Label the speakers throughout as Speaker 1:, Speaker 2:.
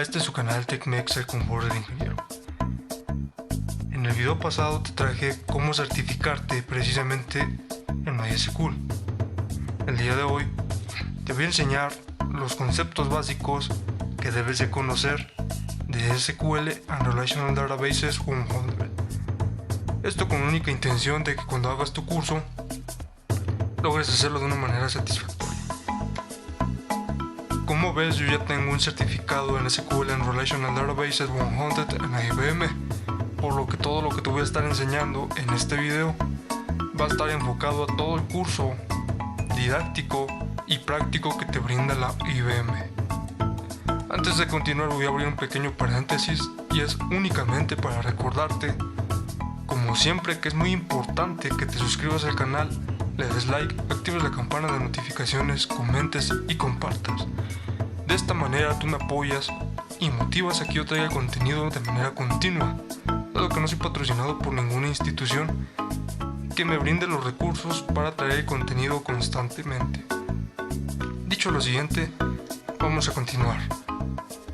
Speaker 1: Este es su canal TechMex, el confort del ingeniero. En el video pasado te traje cómo certificarte precisamente en MySQL. El día de hoy te voy a enseñar los conceptos básicos que debes de conocer de SQL and Relational Databases 100. Esto con única intención de que cuando hagas tu curso logres hacerlo de una manera satisfactoria. Como ves, yo ya tengo un certificado en SQL and Relational Databases 100 en IBM, por lo que todo lo que te voy a estar enseñando en este video va a estar enfocado a todo el curso didáctico y práctico que te brinda la IBM. Antes de continuar voy a abrir un pequeño paréntesis y es únicamente para recordarte, como siempre, que es muy importante que te suscribas al canal, le des like, actives la campana de notificaciones, comentes y compartas. De esta manera tú me apoyas y motivas a que yo traiga contenido de manera continua, dado que no soy patrocinado por ninguna institución que me brinde los recursos para traer contenido constantemente. Dicho lo siguiente, vamos a continuar.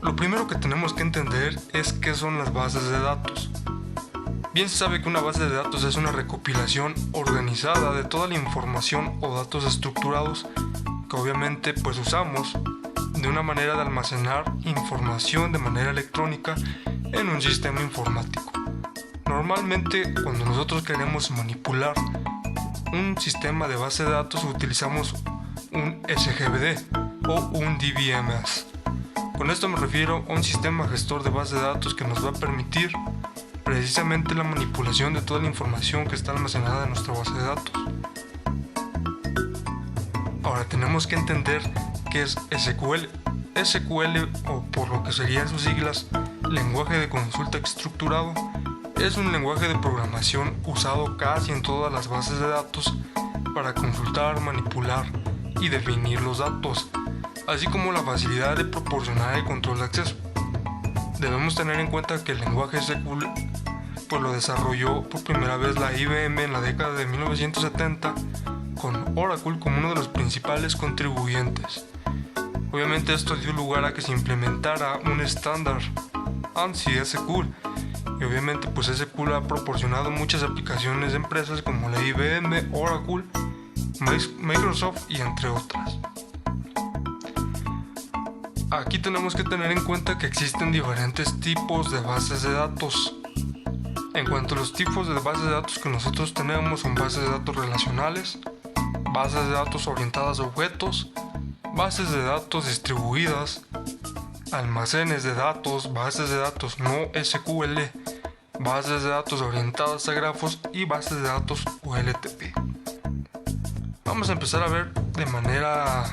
Speaker 1: Lo primero que tenemos que entender es qué son las bases de datos. Bien se sabe que una base de datos es una recopilación organizada de toda la información o datos estructurados que obviamente pues usamos de una manera de almacenar información de manera electrónica en un sistema informático. Normalmente cuando nosotros queremos manipular un sistema de base de datos utilizamos un SGBD o un DBMS. Con esto me refiero a un sistema gestor de base de datos que nos va a permitir precisamente la manipulación de toda la información que está almacenada en nuestra base de datos. Ahora tenemos que entender qué es SQL. SQL, o por lo que serían sus siglas, lenguaje de consulta estructurado, es un lenguaje de programación usado casi en todas las bases de datos para consultar, manipular y definir los datos, así como la facilidad de proporcionar el control de acceso. Debemos tener en cuenta que el lenguaje SQL pues lo desarrolló por primera vez la IBM en la década de 1970 con Oracle como uno de los principales contribuyentes. Obviamente esto dio lugar a que se implementara un estándar ANSI SQL y obviamente pues SQL ha proporcionado muchas aplicaciones de empresas como la IBM, Oracle, Microsoft y entre otras. Aquí tenemos que tener en cuenta que existen diferentes tipos de bases de datos. En cuanto a los tipos de bases de datos que nosotros tenemos, son bases de datos relacionales, bases de datos orientadas a objetos, bases de datos distribuidas, almacenes de datos, bases de datos no SQL, bases de datos orientadas a grafos y bases de datos OLTP. Vamos a empezar a ver de manera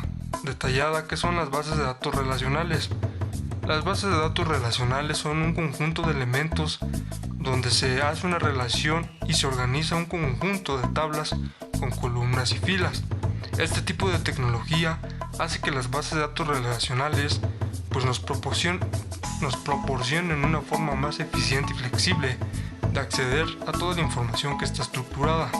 Speaker 1: detallada qué son las bases de datos relacionales. Las bases de datos relacionales son un conjunto de elementos donde se hace una relación y se organiza un conjunto de tablas con columnas y filas. Este tipo de tecnología hace que las bases de datos relacionales pues nos proporcionen una forma más eficiente y flexible de acceder a toda la información que está estructurada.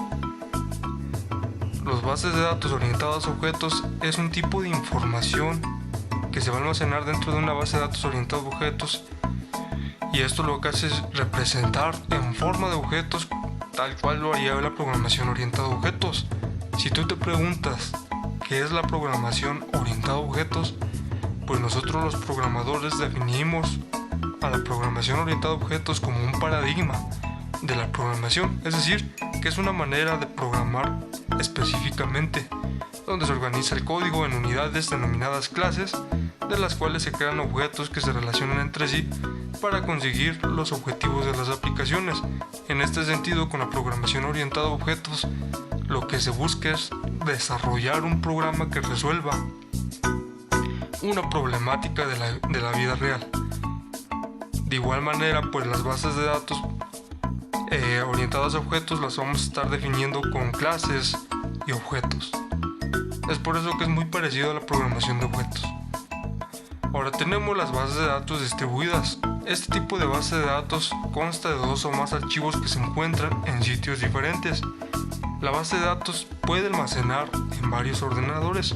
Speaker 1: Las bases de datos orientadas a objetos es un tipo de información que se va a almacenar dentro de una base de datos orientada a objetos, y esto lo que hace es representar en forma de objetos tal cual lo haría la programación orientada a objetos. Si tú te preguntas qué es la programación orientada a objetos, pues nosotros los programadores definimos a la programación orientada a objetos como un paradigma de la programación, es decir, que es una manera de programar específicamente, donde se organiza el código en unidades denominadas clases, de las cuales se crean objetos que se relacionan entre sí para conseguir los objetivos de las aplicaciones. En este sentido, con la programación orientada a objetos, lo que se busca es desarrollar un programa que resuelva una problemática de la vida real. De igual manera, pues las bases de datos orientadas a objetos las vamos a estar definiendo con clases y objetos. Es por eso que es muy parecido a la programación de objetos. Ahora tenemos las bases de datos distribuidas. Este tipo de base de datos consta de dos o más archivos que se encuentran en sitios diferentes. La base de datos puede almacenar en varios ordenadores.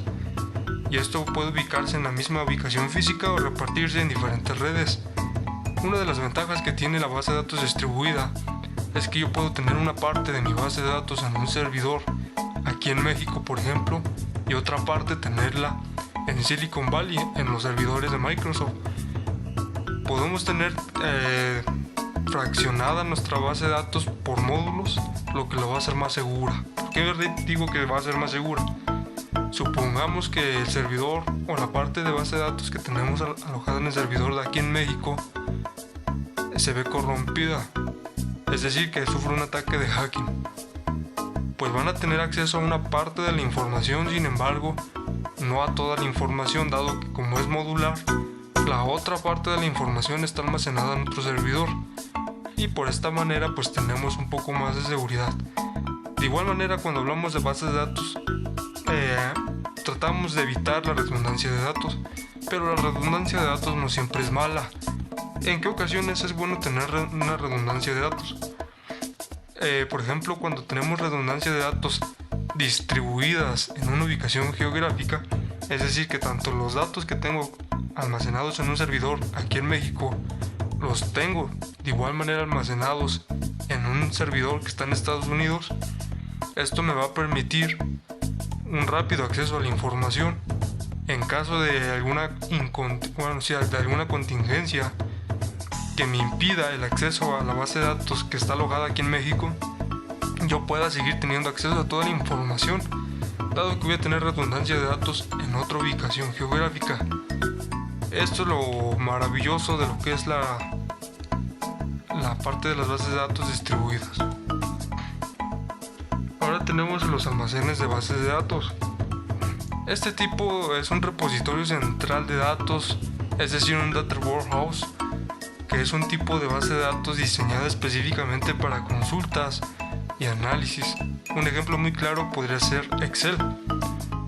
Speaker 1: y esto puede ubicarse en la misma ubicación física o repartirse en diferentes redes. Una de las ventajas que tiene la base de datos distribuida es que yo puedo tener una parte de mi base de datos en un servidor aquí en México, por ejemplo, y otra parte tenerla en Silicon Valley, en los servidores de Microsoft. Podemos tener fraccionada nuestra base de datos por módulos, lo que lo va a hacer más segura. ¿Por qué digo que va a ser más segura? Supongamos que el servidor o la parte de base de datos que tenemos alojada en el servidor de aquí en México se ve corrompida, es decir, que sufre un ataque de hacking. Pues van a tener acceso a una parte de la información, sin embargo, no a toda la información, dado que como es modular, la otra parte de la información está almacenada en otro servidor, y por esta manera pues tenemos un poco más de seguridad. De igual manera, cuando hablamos de bases de datos, tratamos de evitar la redundancia de datos, pero la redundancia de datos no siempre es mala. ¿En qué ocasiones es bueno tener una redundancia de datos? Por ejemplo, cuando tenemos redundancia de datos distribuidas en una ubicación geográfica, es decir, que tanto los datos que tengo almacenados en un servidor aquí en México los tengo de igual manera almacenados en un servidor que está en Estados Unidos, esto me va a permitir un rápido acceso a la información. En caso de alguna contingencia que me impida el acceso a la base de datos que está alojada aquí en México, yo pueda seguir teniendo acceso a toda la información, dado que voy a tener redundancia de datos en otra ubicación geográfica. Esto es lo maravilloso de lo que es la parte de las bases de datos distribuidas. Ahora tenemos los almacenes de bases de datos. Este tipo es un repositorio central de datos, es decir, un data warehouse, que es un tipo de base de datos diseñada específicamente para consultas y análisis. Un ejemplo muy claro podría ser Excel.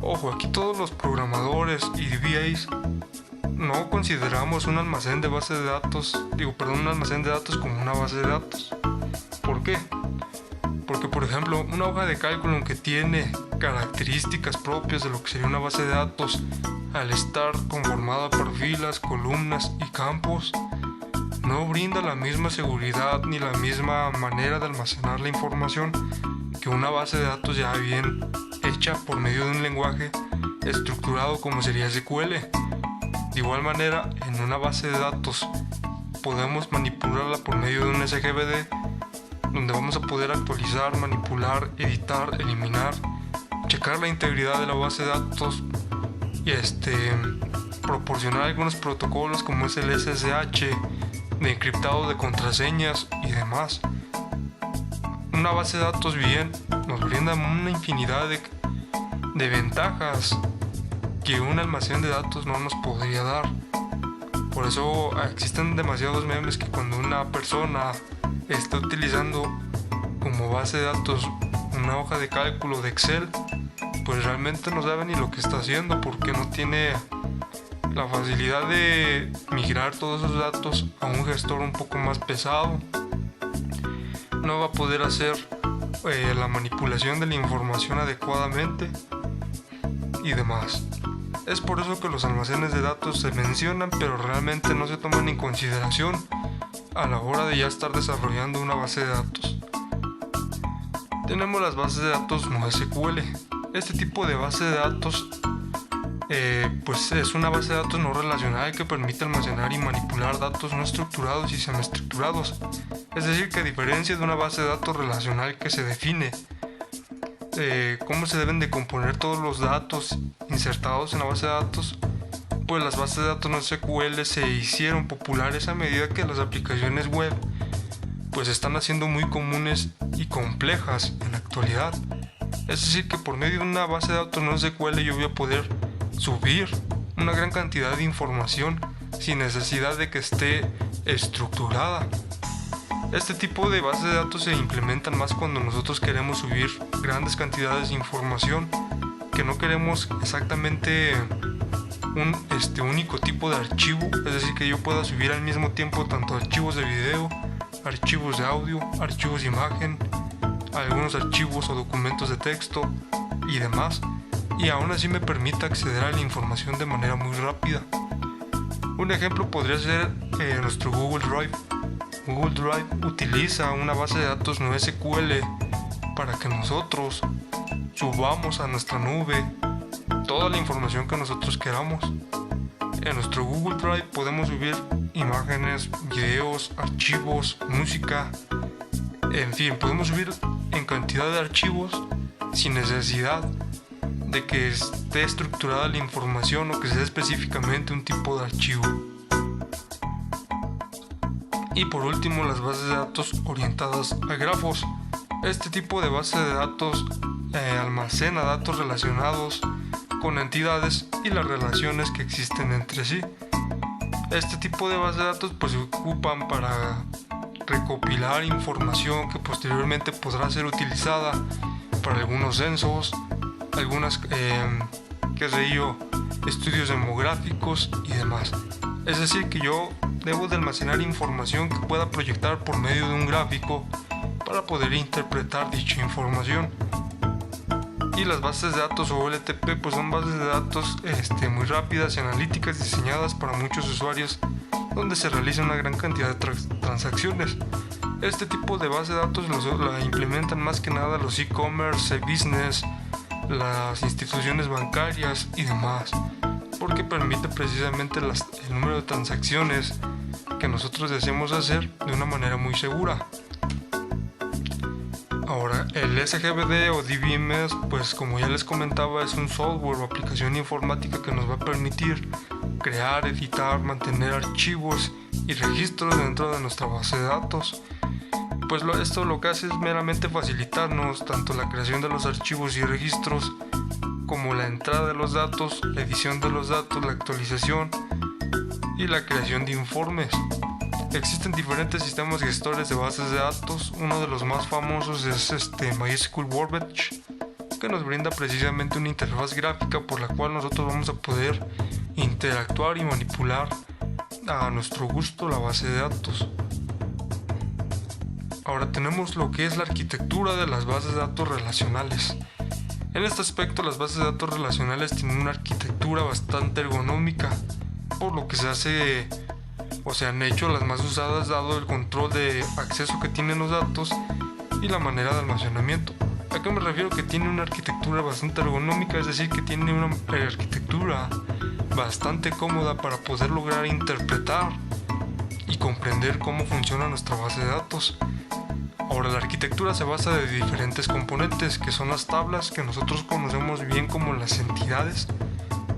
Speaker 1: Ojo, aquí todos los programadores y DBAs no consideramos un almacén de base de datos, un almacén de datos como una base de datos. ¿Por qué? Porque, por ejemplo, una hoja de cálculo que tiene características propias de lo que sería una base de datos, al estar conformada por filas, columnas y campos, no brinda la misma seguridad ni la misma manera de almacenar la información que una base de datos ya bien hecha por medio de un lenguaje estructurado como sería SQL. De igual manera, en una base de datos podemos manipularla por medio de un SGBD, donde vamos a poder actualizar, manipular, editar, eliminar, checar la integridad de la base de datos y proporcionar algunos protocolos como es el SSH, de encriptado de contraseñas y demás. Una base de datos bien nos brinda una infinidad de ventajas que un almacén de datos no nos podría dar. Por eso existen demasiados memes que cuando una persona está utilizando como base de datos una hoja de cálculo de Excel, pues realmente no sabe ni lo que está haciendo, porque no tiene la facilidad de migrar todos esos datos a un gestor un poco más pesado. No va a poder hacer la manipulación de la información adecuadamente y demás. Es por eso que los almacenes de datos se mencionan, pero realmente no se toman en consideración a la hora de ya estar desarrollando una base de datos. Tenemos las bases de datos NoSQL. Este tipo de base de datos pues es una base de datos no relacional que permite almacenar y manipular datos no estructurados y semiestructurados. Es decir, que a diferencia de una base de datos relacional que se define cómo se deben de componer todos los datos insertados en la base de datos, pues las bases de datos NoSQL se hicieron populares a medida que las aplicaciones web pues están haciendo muy comunes y complejas en la actualidad. Es decir, que por medio de una base de datos NoSQL yo voy a poder subir una gran cantidad de información sin necesidad de que esté estructurada. Este tipo de bases de datos se implementan más cuando nosotros queremos subir grandes cantidades de información, que no queremos exactamente un único tipo de archivo, es decir, que yo pueda subir al mismo tiempo tanto archivos de video, archivos de audio, archivos de imagen, algunos archivos o documentos de texto y demás. y aún así me permita acceder a la información de manera muy rápida. Un ejemplo podría ser nuestro Google Drive. Google Drive utiliza una base de datos NoSQL para que nosotros subamos a nuestra nube toda la información que nosotros queramos. En nuestro Google Drive podemos subir imágenes, videos, archivos, música, en fin, podemos subir en cantidad de archivos sin necesidad de que esté estructurada la información o que sea específicamente un tipo de archivo. Y por último, las bases de datos orientadas a grafos. Este tipo de base de datos almacena datos relacionados con entidades y las relaciones que existen entre sí. Este tipo de bases de datos pues se ocupan para recopilar información que posteriormente podrá ser utilizada para algunos censos, algunas estudios demográficos y demás. Es decir, que yo debo de almacenar información que pueda proyectar por medio de un gráfico para poder interpretar dicha información. Y las bases de datos o OLTP pues son bases de datos muy rápidas y analíticas diseñadas para muchos usuarios, donde se realiza una gran cantidad de transacciones. Este tipo de base de datos la implementan más que nada los e-commerce, business, las instituciones bancarias y demás, porque permite precisamente el número de transacciones que nosotros deseemos hacer de una manera muy segura. Ahora, el SGBD o DBMS, pues como ya les comentaba, es un software o aplicación informática que nos va a permitir crear, editar, mantener archivos y registros dentro de nuestra base de datos. Pues esto lo que hace es meramente facilitarnos tanto la creación de los archivos y registros, como la entrada de los datos, la edición de los datos, la actualización y la creación de informes. Existen diferentes sistemas gestores de bases de datos. Uno de los más famosos es MySQL Workbench, que nos brinda precisamente una interfaz gráfica por la cual nosotros vamos a poder interactuar y manipular a nuestro gusto la base de datos. Ahora tenemos lo que es la arquitectura de las bases de datos relacionales. En este aspecto, las bases de datos relacionales tienen una arquitectura bastante ergonómica, por lo que se han hecho las más usadas dado el control de acceso que tienen los datos y la manera de almacenamiento. ¿A qué me refiero? Que tiene una arquitectura bastante ergonómica, es decir, que tiene una arquitectura bastante cómoda para poder lograr interpretar y comprender cómo funciona nuestra base de datos. Ahora, la arquitectura se basa de diferentes componentes, que son las tablas, que nosotros conocemos bien como las entidades,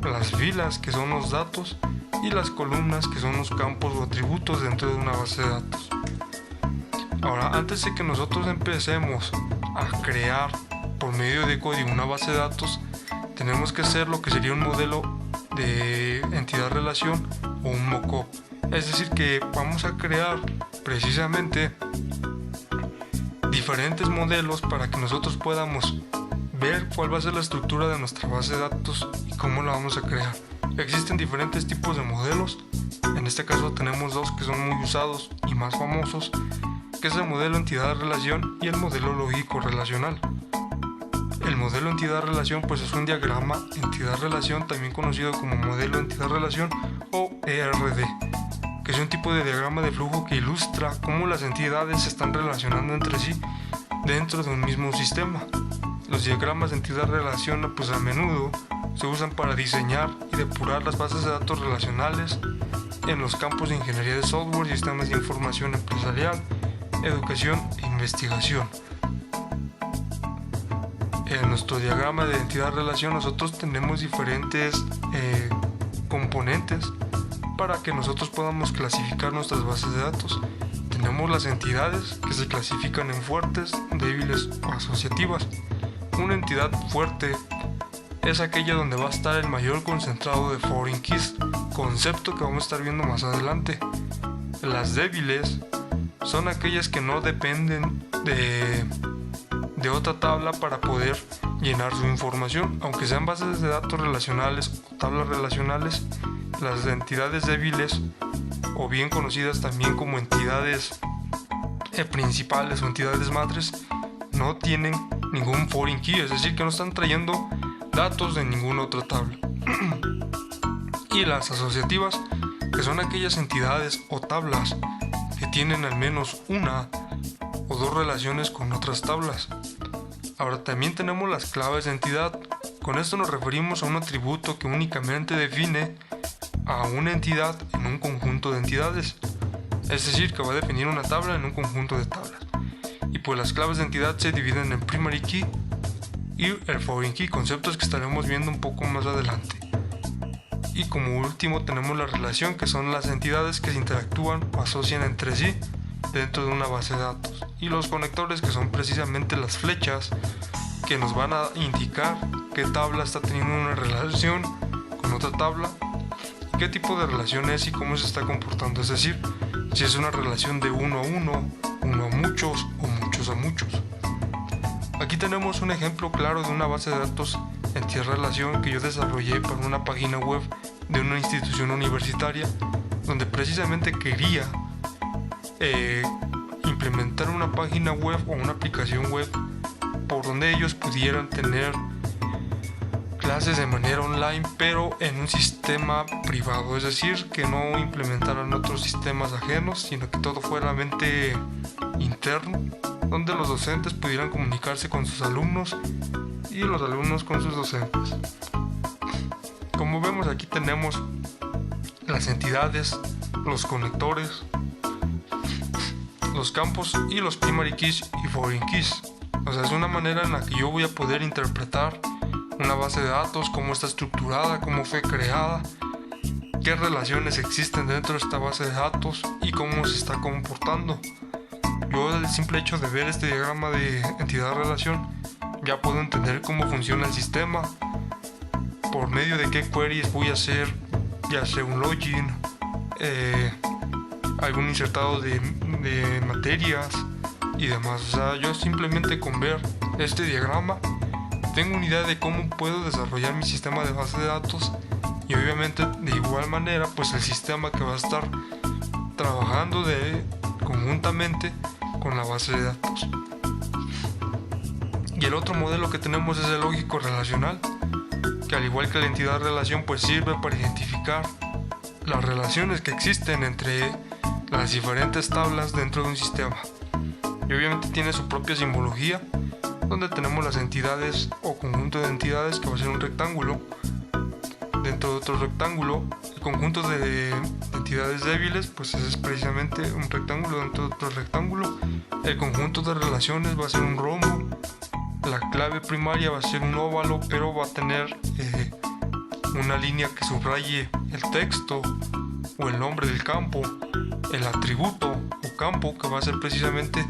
Speaker 1: las filas, que son los datos, y las columnas, que son los campos o atributos dentro de una base de datos. Ahora, antes de que nosotros empecemos a crear por medio de código una base de datos, tenemos que hacer lo que sería un modelo de entidad-relación o un mockup. Es decir, que vamos a crear precisamente diferentes modelos para que nosotros podamos ver cuál va a ser la estructura de nuestra base de datos y cómo la vamos a crear. Existen diferentes tipos de modelos. En este caso tenemos dos que son muy usados y más famosos, que es el modelo entidad-relación y el modelo lógico-relacional. El modelo entidad-relación pues es un diagrama entidad-relación, también conocido como modelo entidad-relación o ERD, que es un tipo de diagrama de flujo que ilustra cómo las entidades se están relacionando entre sí dentro de un mismo sistema. Los diagramas de entidad-relación pues a menudo se usan para diseñar y depurar las bases de datos relacionales en los campos de ingeniería de software, sistemas de información empresarial, educación e investigación. En nuestro diagrama de entidad-relación nosotros tenemos diferentes componentes para que nosotros podamos clasificar nuestras bases de datos. Tenemos las entidades, que se clasifican en fuertes, débiles o asociativas. Una entidad fuerte es aquella donde va a estar el mayor concentrado de foreign keys, concepto que vamos a estar viendo más adelante. Las débiles son aquellas que no dependen de otra tabla para poder llenar su información. Aunque sean bases de datos relacionales o tablas relacionales, las entidades débiles, o bien conocidas también como entidades principales o entidades madres, no tienen ningún foreign key, es decir, que no están trayendo datos de ninguna otra tabla. Y las asociativas, que son aquellas entidades o tablas que tienen al menos una o dos relaciones con otras tablas. Ahora también tenemos las claves de entidad. Con esto nos referimos a un atributo que únicamente define a una entidad en un conjunto de entidades. Es decir, que va a definir una tabla en un conjunto de tablas. Y pues las claves de entidad se dividen en primary key y el foreign key, conceptos que estaremos viendo un poco más adelante. Y como último tenemos la relación, que son las entidades que se interactúan o asocian entre sí dentro de una base de datos. Y los conectores, que son precisamente las flechas que nos van a indicar qué tabla está teniendo una relación con otra tabla, qué tipo de relación es y cómo se está comportando. Es decir, si es una relación de uno a uno, uno a muchos o muchos a muchos. Aquí tenemos un ejemplo claro de una base de datos entidad-relación que yo desarrollé para una página web de una institución universitaria, donde precisamente quería implementar una página web o una aplicación web por donde ellos pudieran tener clases de manera online, pero en un sistema privado, es decir, que no implementaran otros sistemas ajenos, sino que todo fuera mente interno, donde los docentes pudieran comunicarse con sus alumnos y los alumnos con sus docentes. Como vemos, aquí tenemos las entidades, los conectores, los campos y los primary keys y foreign keys. O sea, es una manera en la que yo voy a poder interpretar una base de datos, cómo está estructurada, cómo fue creada, qué relaciones existen dentro de esta base de datos y cómo se está comportando. Yo, el simple hecho de ver este diagrama de entidad-relación, ya puedo entender cómo funciona el sistema, por medio de qué queries voy a hacer, ya sea un login, algún insertado de materias y demás. O sea, yo simplemente con ver este diagrama tengo una idea de cómo puedo desarrollar mi sistema de base de datos, y obviamente de igual manera pues el sistema que va a estar trabajando conjuntamente con la base de datos. Y el otro modelo que tenemos es el lógico relacional, que al igual que la entidad relación pues sirve para identificar las relaciones que existen entre las diferentes tablas dentro de un sistema. Y obviamente tiene su propia simbología, donde tenemos las entidades o conjunto de entidades, que va a ser un rectángulo dentro de otro rectángulo. El conjunto de entidades débiles pues es precisamente un rectángulo dentro de otro rectángulo. El conjunto de relaciones va a ser un rombo. La clave primaria va a ser un óvalo, pero va a tener una línea que subraye el texto o el nombre del campo. El atributo o campo, que va a ser precisamente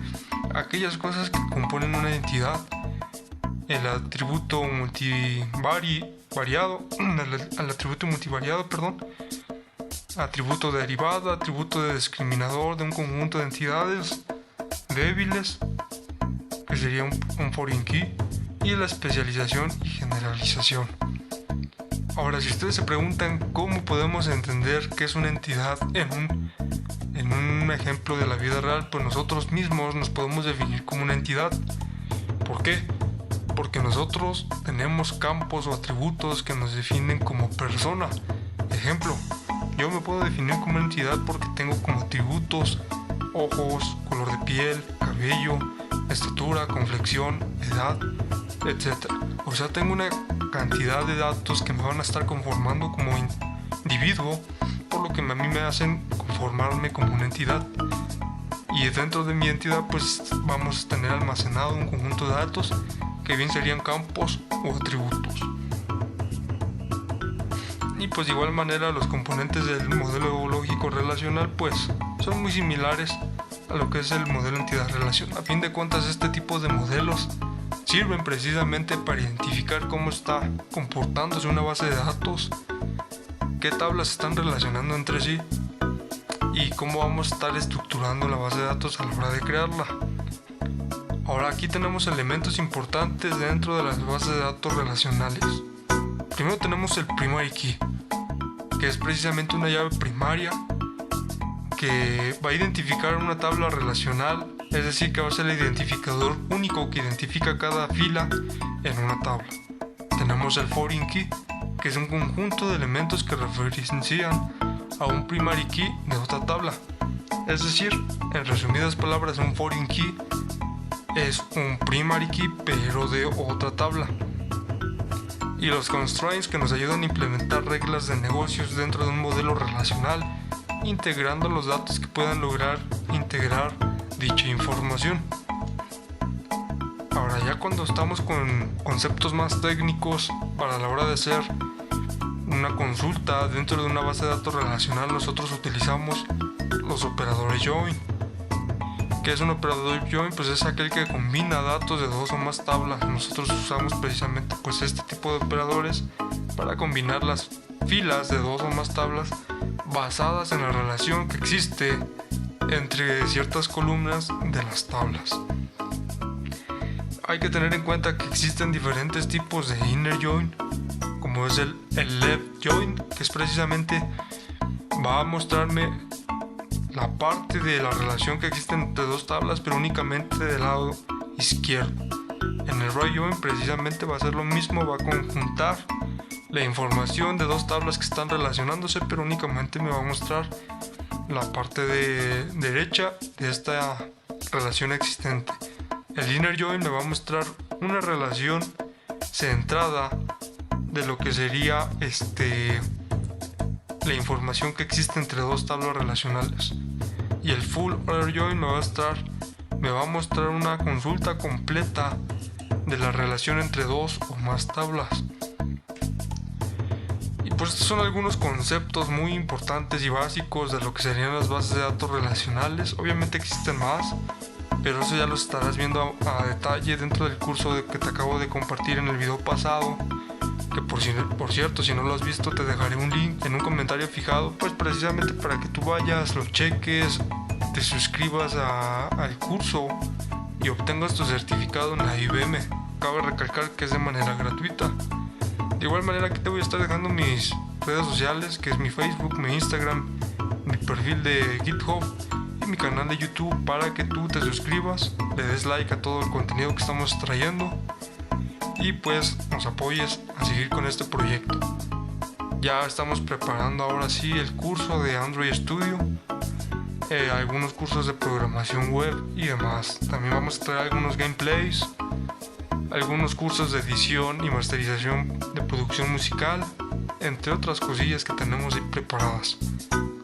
Speaker 1: aquellas cosas que componen una entidad. El atributo multivariado, atributo derivado, atributo de discriminador de un conjunto de entidades débiles, que sería un foreign key, y la especialización y generalización. Ahora, si ustedes se preguntan cómo podemos entender qué es una entidad en un ejemplo de la vida real, pues nosotros mismos nos podemos definir como una entidad. ¿Por qué? Porque nosotros tenemos campos o atributos que nos definen como persona. Ejemplo, yo me puedo definir como una entidad porque tengo como atributos ojos, color de piel, cabello, estatura, complexión, edad, etc. O sea, tengo una cantidad de datos que me van a estar conformando como individuo, por lo que a mí me hacen conformarme como una entidad. Y dentro de mi entidad pues vamos a tener almacenado un conjunto de datos que bien serían campos o atributos. Y pues de igual manera los componentes del modelo lógico relacional pues son muy similares a lo que es el modelo entidad-relación. A fin de cuentas, este tipo de modelos sirven precisamente para identificar cómo está comportándose una base de datos, qué tablas se están relacionando entre sí y cómo vamos a estar estructurando la base de datos a la hora de crearla. Ahora, aquí tenemos elementos importantes dentro de las bases de datos relacionales. Primero tenemos el primary key, que es precisamente una llave primaria que va a identificar una tabla relacional, es decir, que va a ser el identificador único que identifica cada fila en una tabla. tenemos el foreign key, que es un conjunto de elementos que referencian a un primary key de otra tabla. Es decir, en resumidas palabras, un foreign key es un primary key pero de otra tabla. Y los constraints, que nos ayudan a implementar reglas de negocios dentro de un modelo relacional, integrando los datos que puedan lograr integrar dicha información. Ahora, ya cuando estamos con conceptos más técnicos, para la hora de hacer una consulta dentro de una base de datos relacional, nosotros utilizamos los operadores join. ¿Qué es un operador join? Pues es aquel que combina datos de dos o más tablas. Nosotros usamos precisamente pues este tipo de operadores para combinar las filas de dos o más tablas basadas en la relación que existe entre ciertas columnas de las tablas. Hay que tener en cuenta que existen diferentes tipos de inner join, como es el left join, que es precisamente va a mostrarme la parte de la relación que existe entre dos tablas, pero únicamente del lado izquierdo. En el right join precisamente va a ser lo mismo, va a conjuntar la información de dos tablas que están relacionándose, pero únicamente me va a mostrar la parte de derecha de esta relación existente. El inner join me va a mostrar una relación centrada de lo que sería la información que existe entre dos tablas relacionales. Y el full order join me va a mostrar una consulta completa de la relación entre dos o más tablas. Y pues estos son algunos conceptos muy importantes y básicos de lo que serían las bases de datos relacionales. Obviamente existen más, pero eso ya lo estarás viendo a detalle dentro del curso que te acabo de compartir en el video pasado, que por cierto, si no lo has visto, te dejaré un link en un comentario fijado, pues precisamente para que tú vayas, lo cheques, te suscribas al curso y obtengas tu certificado en la IBM. Cabe recalcar que es de manera gratuita. De igual manera que te voy a estar dejando mis redes sociales, que es mi Facebook, mi Instagram, mi perfil de GitHub y mi canal de YouTube, para que tú te suscribas, le des like a todo el contenido que estamos trayendo y pues nos apoyes a seguir con este proyecto. Ya estamos preparando ahora sí el curso de Android Studio, algunos cursos de programación web y demás. También vamos a traer algunos gameplays, algunos cursos de edición y masterización de producción musical, entre otras cosillas que tenemos ahí preparadas.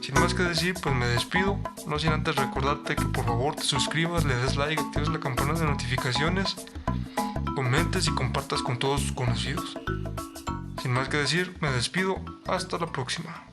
Speaker 1: Sin más que decir, pues me despido, no sin antes recordarte que por favor te suscribas, le des like, actives la campana de notificaciones, comentes y compartas con todos tus conocidos. Sin más que decir, me despido, hasta la próxima.